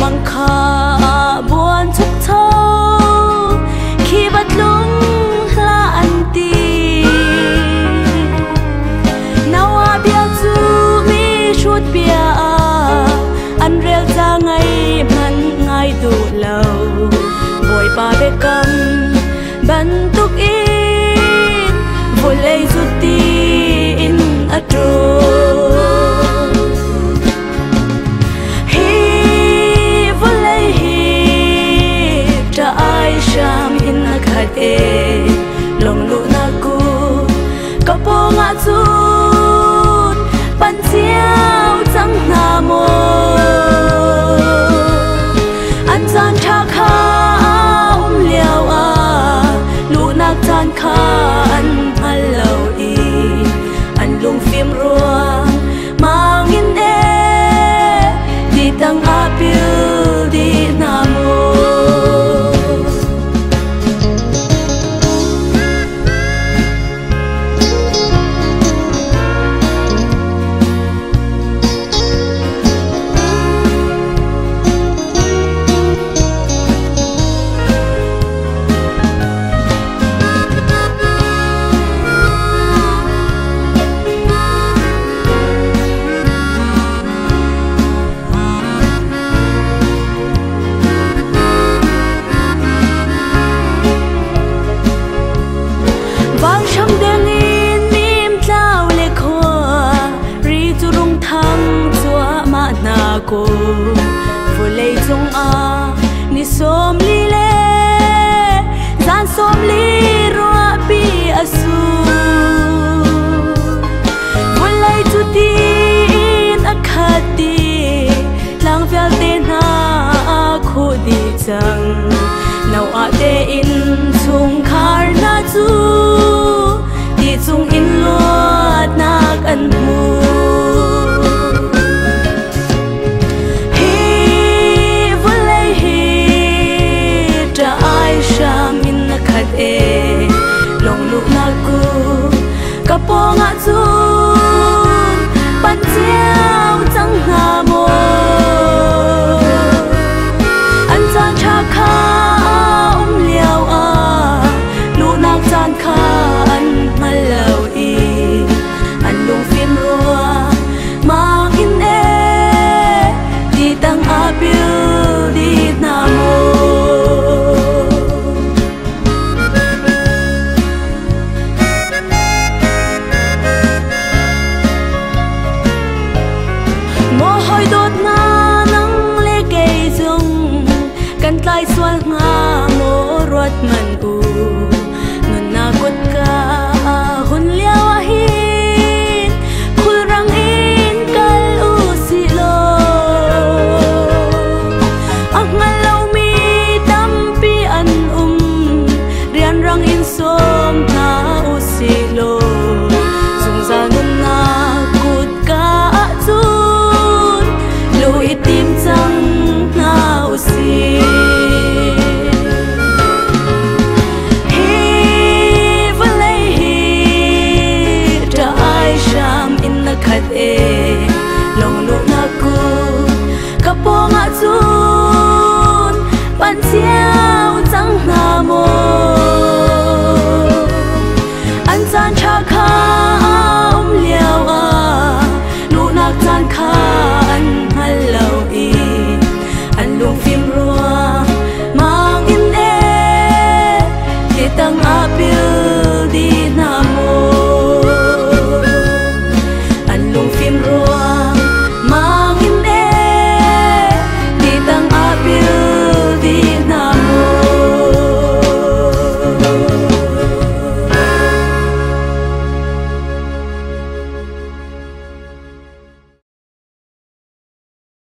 mang kha buồn chúc thâu khi bắt lung la anh ti nào à bia chu mi chút bia anh rêu ra ngay man ngay đủ lâu vội ba bê cầm bắn túc in vội lấy rút tin ở trôi Sham in a kate long luna ku kapong atun pan siao chang na mo an chan tha kha liao a luna chan kha an hello i an lung phim ruang mang in e di tang apil di na mo vô lấy trong a ni som li le zan som li roa pi asu vô lấy tu tin akhati lang vel te na khu di chang nau a te in chung khar na chu ti chung in lot na kan mu long lu na ku kapong atun pan